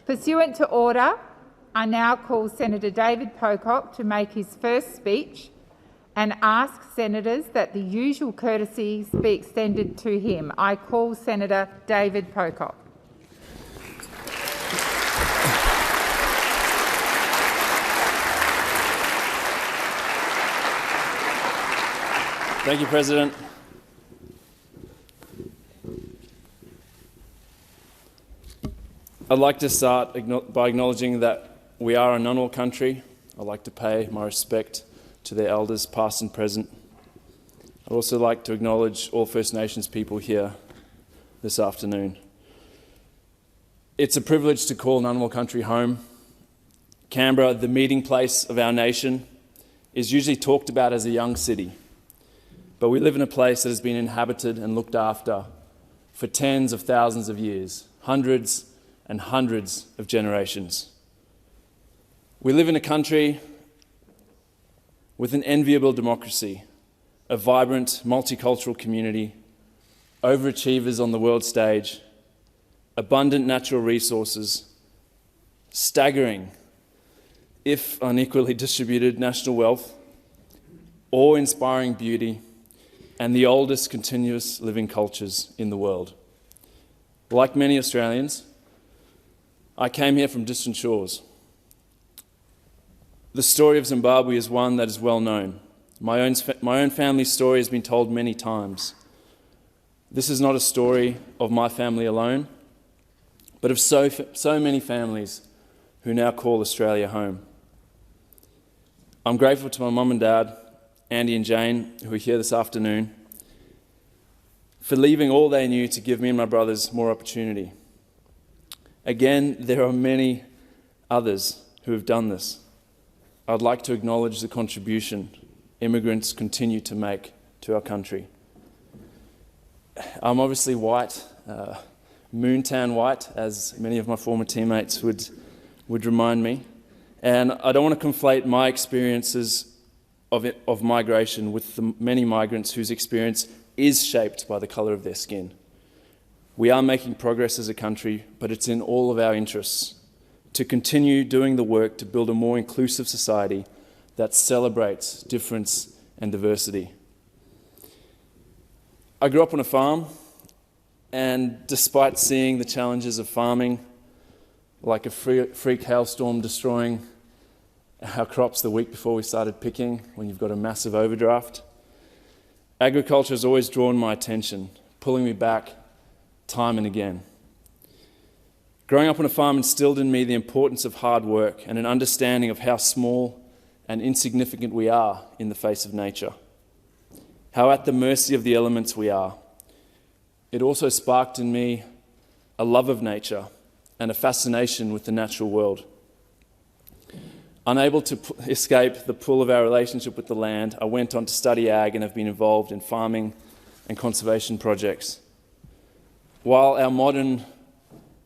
Pursuant to order, I now call Senator David Pocock to make his first speech and ask senators that the usual courtesies be extended to him. I call Senator David Pocock. Thank you, President. I'd like to start by acknowledging that we are a Ngunnawal country. I'd like to pay my respect to their elders, past and present. I'd also like to acknowledge all First Nations people here this afternoon. It's a privilege to call Ngunnawal country home. Canberra, the meeting place of our nation, is usually talked about as a young city. But we live in a place that has been inhabited and looked after for tens of thousands of years, hundreds and hundreds of generations. We live in a country with an enviable democracy, a vibrant multicultural community, overachievers on the world stage, abundant natural resources, staggering, if unequally distributed, national wealth, awe-inspiring beauty, and the oldest continuous living cultures in the world. Like many Australians, I came here from distant shores. The story of Zimbabwe is one that is well known. My own family's story has been told many times. This is not a story of my family alone, but of so many families who now call Australia home. I'm grateful to my mum and dad, Andy and Jane, who are here this afternoon, for leaving all they knew to give me and my brothers more opportunity. Again, there are many others who have done this. I'd like to acknowledge the contribution immigrants continue to make to our country. I'm obviously white, moontan white, as many of my former teammates would remind me. And I don't want to conflate my experiences of migration with the many migrants whose experience is shaped by the colour of their skin. We are making progress as a country, but it's in all of our interests to continue doing the work to build a more inclusive society that celebrates difference and diversity. I grew up on a farm, and despite seeing the challenges of farming, like a freak hailstorm destroying our crops the week before we started picking, when you've got a massive overdraft, agriculture has always drawn my attention, pulling me back time and again. Growing up on a farm instilled in me the importance of hard work and an understanding of how small and insignificant we are in the face of nature, how at the mercy of the elements we are. It also sparked in me a love of nature and a fascination with the natural world. Unable to escape the pull of our relationship with the land, I went on to study ag and have been involved in farming and conservation projects. While our modern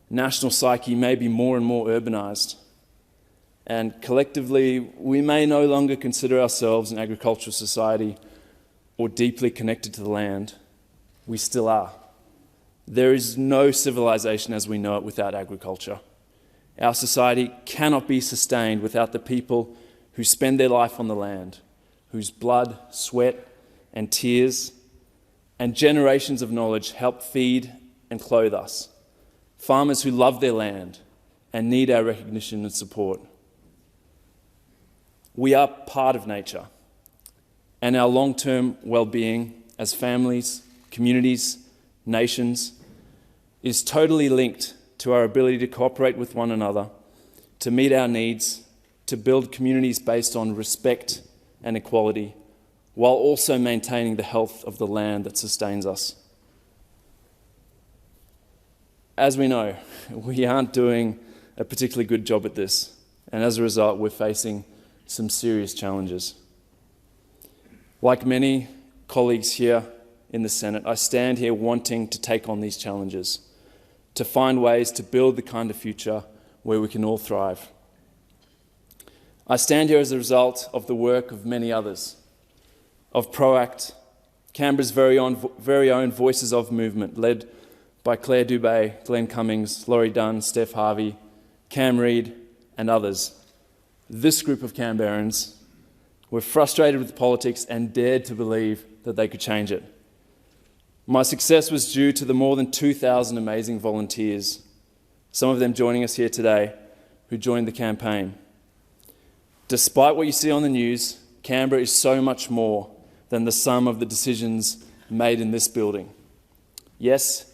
national psyche may be more and more urbanised, and collectively we may no longer consider ourselves an agricultural society or deeply connected to the land, we still are. There is no civilization as we know it without agriculture. Our society cannot be sustained without the people who spend their life on the land, whose blood, sweat, and tears and generations of knowledge help feed and clothe us. Farmers who love their land and need our recognition and support. We are part of nature, and our long-term well-being as families, communities, nations is totally linked to our ability to cooperate with one another, to meet our needs, to build communities based on respect and equality, while also maintaining the health of the land that sustains us. As we know, we aren't doing a particularly good job at this, and as a result, we're facing some serious challenges. Like many colleagues here in the Senate, I stand here wanting to take on these challenges, to find ways to build the kind of future where we can all thrive. I stand here as a result of the work of many others, of ProAct, Canberra's very own Voices of movement, led by Claire Dubé, Glenn Cummings, Laurie Dunn, Steph Harvey, Cam Reid and others. This group of Canberrans were frustrated with politics and dared to believe that they could change it. My success was due to the more than 2,000 amazing volunteers, some of them joining us here today, who joined the campaign. Despite what you see on the news, Canberra is so much more than the sum of the decisions made in this building. Yes,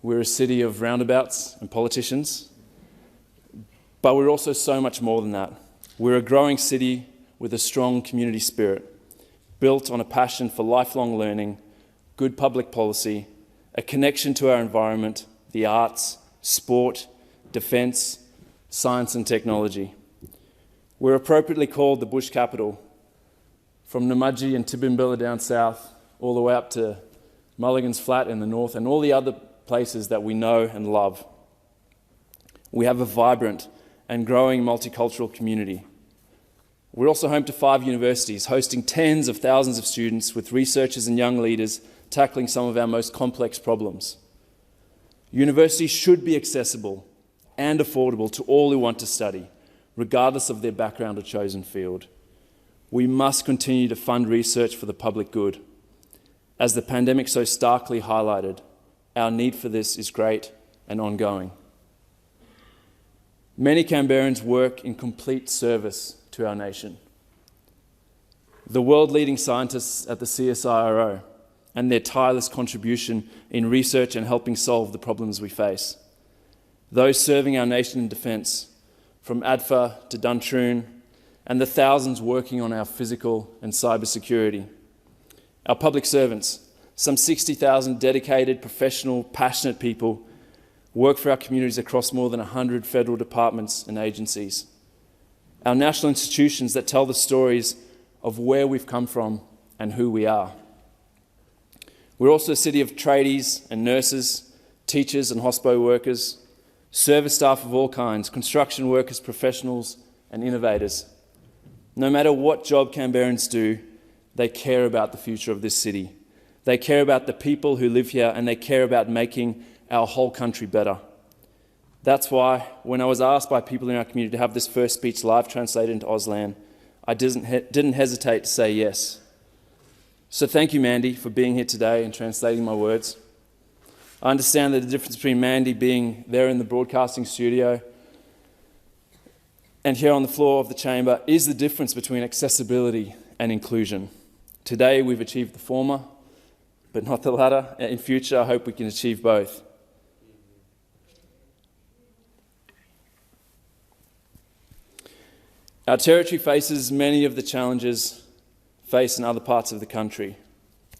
we're a city of roundabouts and politicians, but we're also so much more than that. We're a growing city with a strong community spirit, built on a passion for lifelong learning, good public policy, a connection to our environment, the arts, sport, defence, science and technology. We're appropriately called the bush capital, from Namadgi and Tibimbilla down south, all the way up to Mulligan's Flat in the north and all the other places that we know and love. We have a vibrant and growing multicultural community. We're also home to 5 universities, hosting tens of thousands of students with researchers and young leaders tackling some of our most complex problems. Universities should be accessible and affordable to all who want to study, regardless of their background or chosen field. We must continue to fund research for the public good. As the pandemic so starkly highlighted, our need for this is great and ongoing. Many Canberrans work in complete service to our nation. The world-leading scientists at the CSIRO and their tireless contribution in research and helping solve the problems we face. Those serving our nation in defence, from ADFA to Duntroon, and the thousands working on our physical and cyber security. Our public servants, some 60,000 dedicated, professional, passionate people, work for our communities across more than 100 federal departments and agencies. Our national institutions that tell the stories of where we've come from and who we are. We're also a city of tradies and nurses, teachers and hospo workers, service staff of all kinds, construction workers, professionals and innovators. No matter what job Canberrans do, they care about the future of this city. They care about the people who live here and they care about making our whole country better. That's why, when I was asked by people in our community to have this first speech live translated into Auslan, I didn't hesitate to say yes. So thank you, Mandy, for being here today and translating my words. I understand that the difference between Mandy being there in the broadcasting studio and here on the floor of the chamber is the difference between accessibility and inclusion. Today we've achieved the former, but not the latter. In future, I hope we can achieve both. Our territory faces many of the challenges faced in other parts of the country.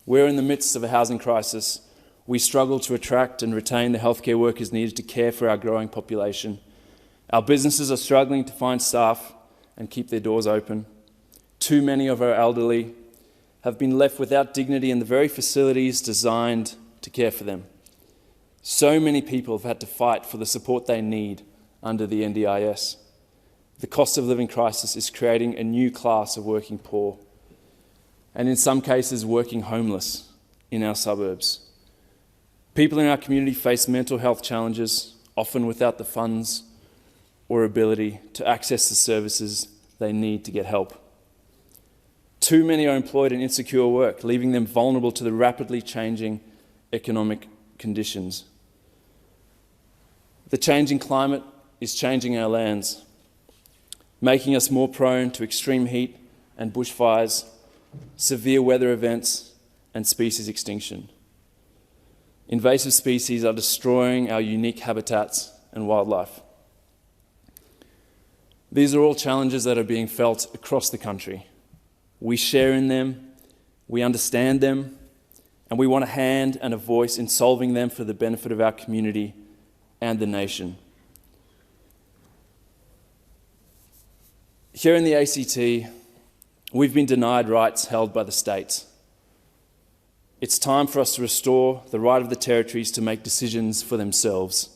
We're in the midst of a housing crisis. We struggle to attract and retain the healthcare workers needed to care for our growing population. Our businesses are struggling to find staff and keep their doors open. Too many of our elderly have been left without dignity in the very facilities designed to care for them. So many people have had to fight for the support they need under the NDIS. The cost of living crisis is creating a new class of working poor, and in some cases working homeless in our suburbs. People in our community face mental health challenges, often without the funds or ability to access the services they need to get help. Too many are employed in insecure work, leaving them vulnerable to the rapidly changing economic conditions. The changing climate is changing our lands, making us more prone to extreme heat and bushfires, severe weather events, and species extinction. Invasive species are destroying our unique habitats and wildlife. These are all challenges that are being felt across the country. We share in them, we understand them, and we want a hand and a voice in solving them for the benefit of our community and the nation. Here in the ACT, we've been denied rights held by the states. It's time for us to restore the right of the territories to make decisions for themselves,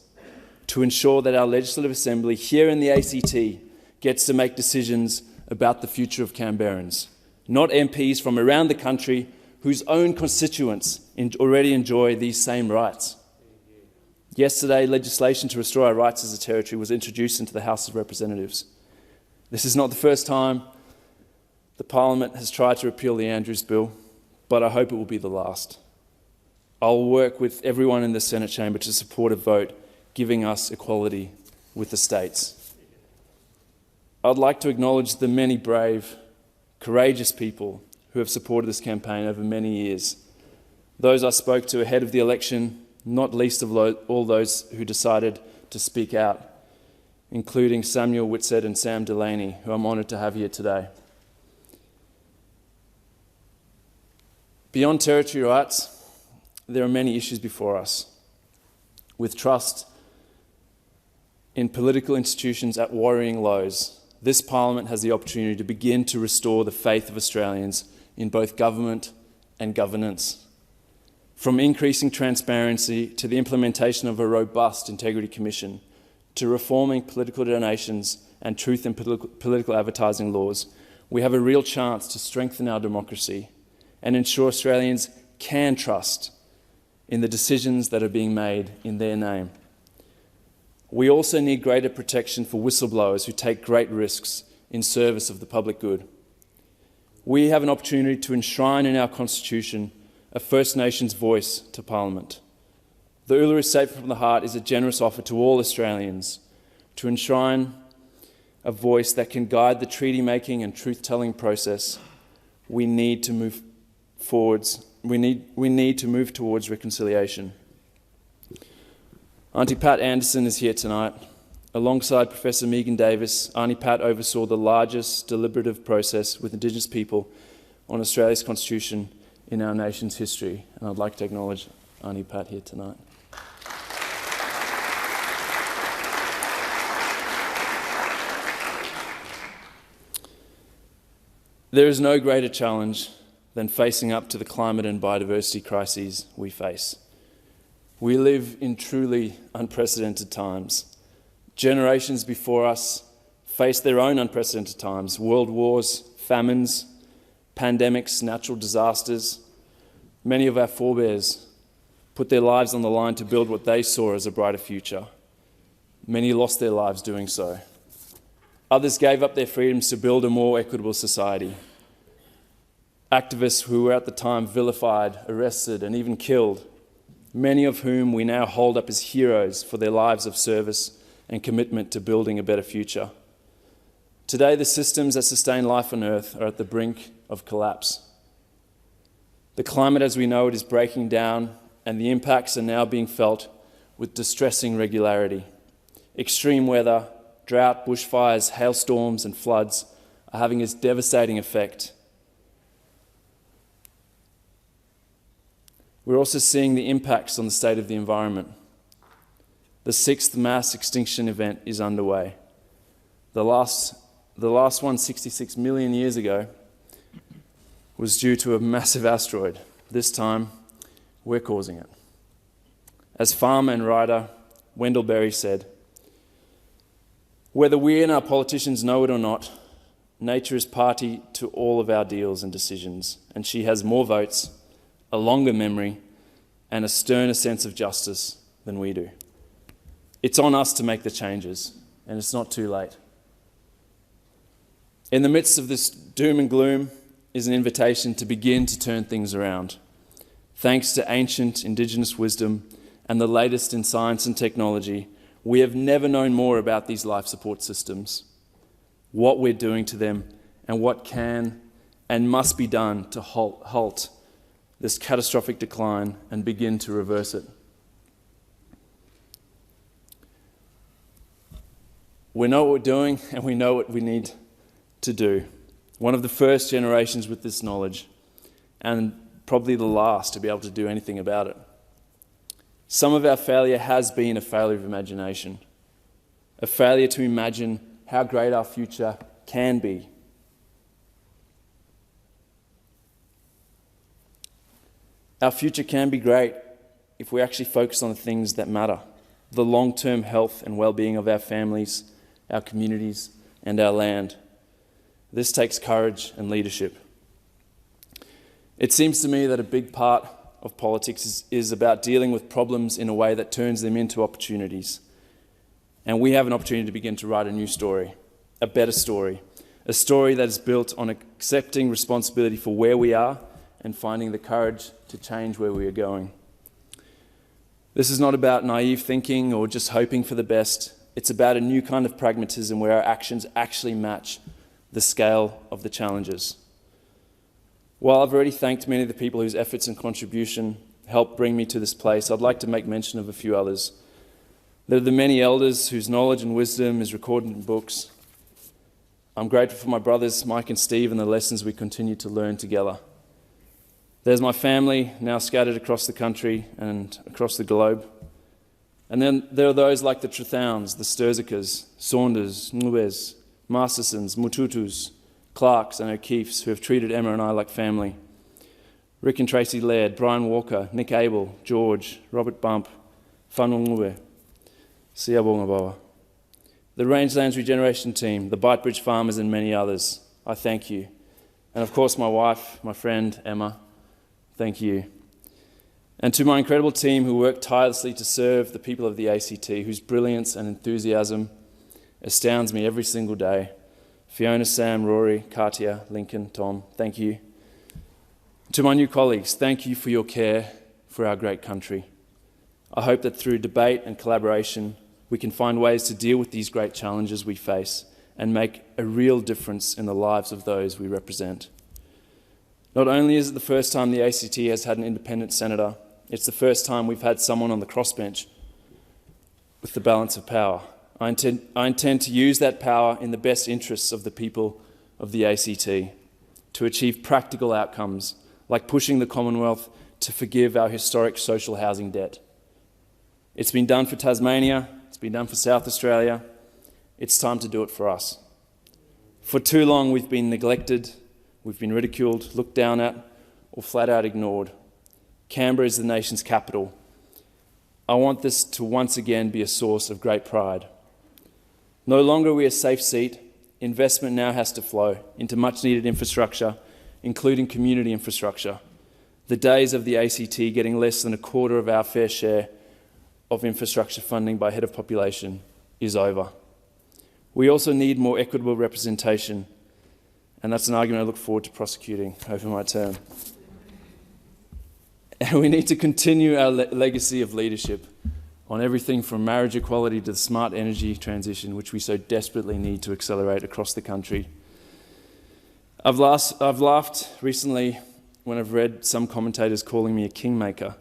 to ensure that our Legislative Assembly here in the ACT gets to make decisions about the future of Canberrans, not MPs from around the country whose own constituents already enjoy these same rights. Yesterday, legislation to restore our rights as a territory was introduced into the House of Representatives. This is not the first time the Parliament has tried to repeal the Andrews Bill, but I hope it will be the last. I'll work with everyone in the Senate chamber to support a vote giving us equality with the states. I'd like to acknowledge the many brave, courageous people who have supported this campaign over many years. Those I spoke to ahead of the election, not least of all those who decided to speak out, including Samuel Whitsett and Sam Delaney, who I'm honoured to have here today. Beyond territory rights, there are many issues before us. With trust in political institutions at worrying lows, this Parliament has the opportunity to begin to restore the faith of Australians in both government and governance. From increasing transparency to the implementation of a robust Integrity Commission, to reforming political donations and truth in political advertising laws, we have a real chance to strengthen our democracy and ensure Australians can trust in the decisions that are being made in their name. We also need greater protection for whistleblowers who take great risks in service of the public good. We have an opportunity to enshrine in our Constitution a First Nations voice to Parliament. The Uluru Statement from the Heart is a generous offer to all Australians to enshrine a voice that can guide the treaty-making and truth-telling process. We need to move forwards. We need to move towards reconciliation. Auntie Pat Anderson is here tonight. Alongside Professor Megan Davis, Auntie Pat oversaw the largest deliberative process with Indigenous people on Australia's Constitution in our nation's history, and I'd like to acknowledge Auntie Pat here tonight. There is no greater challenge than facing up to the climate and biodiversity crises we face. We live in truly unprecedented times. Generations before us faced their own unprecedented times: world wars, famines, pandemics, natural disasters. Many of our forebears put their lives on the line to build what they saw as a brighter future. Many lost their lives doing so. Others gave up their freedoms to build a more equitable society. Activists who were at the time vilified, arrested, and even killed, many of whom we now hold up as heroes for their lives of service and commitment to building a better future. Today, the systems that sustain life on Earth are at the brink of collapse. The climate as we know it is breaking down, and the impacts are now being felt with distressing regularity. Extreme weather, drought, bushfires, hailstorms, and floods are having a devastating effect. We're also seeing the impacts on the state of the environment. The 6th mass extinction event is underway. The last one, 66 million years ago, was due to a massive asteroid. This time, we're causing it. As farmer and writer Wendell Berry said, "Whether we and our politicians know it or not, nature is party to all of our deals and decisions, and she has more votes, a longer memory, and a sterner sense of justice than we do. It's on us to make the changes, and it's not too late." In the midst of this doom and gloom is an invitation to begin to turn things around. Thanks to ancient Indigenous wisdom and the latest in science and technology, we have never known more about these life support systems, what we're doing to them, and what can and must be done to halt this catastrophic decline and begin to reverse it. We know what we're doing, and we know what we need to do. One of the first generations with this knowledge, and probably the last to be able to do anything about it. Some of our failure has been a failure of imagination, a failure to imagine how great our future can be. Our future can be great if we actually focus on the things that matter: the long-term health and well-being of our families, our communities, and our land. This takes courage and leadership. It seems to me that a big part of politics is about dealing with problems in a way that turns them into opportunities. And we have an opportunity to begin to write a new story, a better story, a story that is built on accepting responsibility for where we are and finding the courage to change where we are going. This is not about naive thinking or just hoping for the best. It's about a new kind of pragmatism where our actions actually match the scale of the challenges. While I've already thanked many of the people whose efforts and contribution helped bring me to this place, I'd like to make mention of a few others. There are the many elders whose knowledge and wisdom is recorded in books. I'm grateful for my brothers, Mike and Steve, and the lessons we continue to learn together. There's my family, now scattered across the country and across the globe. And then there are those like the Trethowns, the Sturzikas, Saunders, Nubes, Mastersons, Mututus, Clarks and O'Keefes, who have treated Emma and I like family. Rick and Tracy Laird, Brian Walker, Nick Abel, George, Robert Bump, Whanungwe, Siabongabawa. The Rangelands Regeneration Team, the Bitebridge Farmers and many others, I thank you. And of course my wife, my friend Emma, thank you. And to my incredible team who work tirelessly to serve the people of the ACT, whose brilliance and enthusiasm astounds me every single day. Fiona, Sam, Rory, Katia, Lincoln, Tom, thank you. To my new colleagues, thank you for your care for our great country. I hope that through debate and collaboration, we can find ways to deal with these great challenges we face and make a real difference in the lives of those we represent. Not only is it the first time the ACT has had an independent senator, it's the first time we've had someone on the crossbench with the balance of power. I intend to use that power in the best interests of the people of the ACT to achieve practical outcomes like pushing the Commonwealth to forgive our historic social housing debt. It's been done for Tasmania, it's been done for South Australia. It's time to do it for us. For too long we've been neglected, we've been ridiculed, looked down at, or flat out ignored. Canberra is the nation's capital. I want this to once again be a source of great pride. No longer are we a safe seat. Investment now has to flow into much-needed infrastructure, including community infrastructure. The days of the ACT getting less than a quarter of our fair share of infrastructure funding by head of population is over. We also need more equitable representation, and that's an argument I look forward to prosecuting over my term. And we need to continue our legacy of leadership on everything from marriage equality to the smart energy transition, which we so desperately need to accelerate across the country. I've laughed recently when I've read some commentators calling me a kingmaker.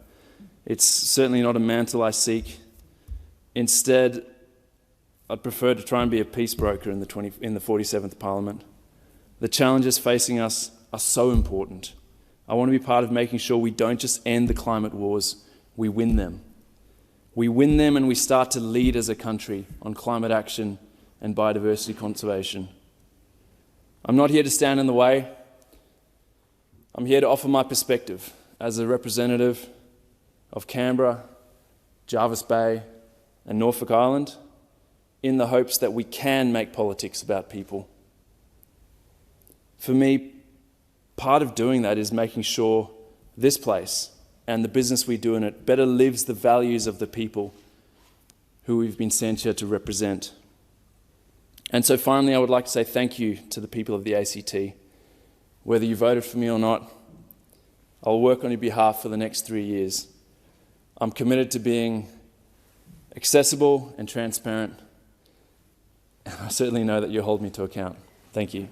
It's certainly not a mantle I seek. Instead, I'd prefer to try and be a peace broker in the 47th Parliament. The challenges facing us are so important. I want to be part of making sure we don't just end the climate wars, we win them. We win them and we start to lead as a country on climate action and biodiversity conservation. I'm not here to stand in the way. I'm here to offer my perspective as a representative of Canberra, Jervis Bay and Norfolk Island in the hopes that we can make politics about people. For me, part of doing that is making sure this place and the business we do in it better lives the values of the people who we've been sent here to represent. And so finally, I would like to say thank you to the people of the ACT. Whether you voted for me or not, I'll work on your behalf for the next 3 years. I'm committed to being accessible and transparent, and I certainly know that you'll hold me to account. Thank you.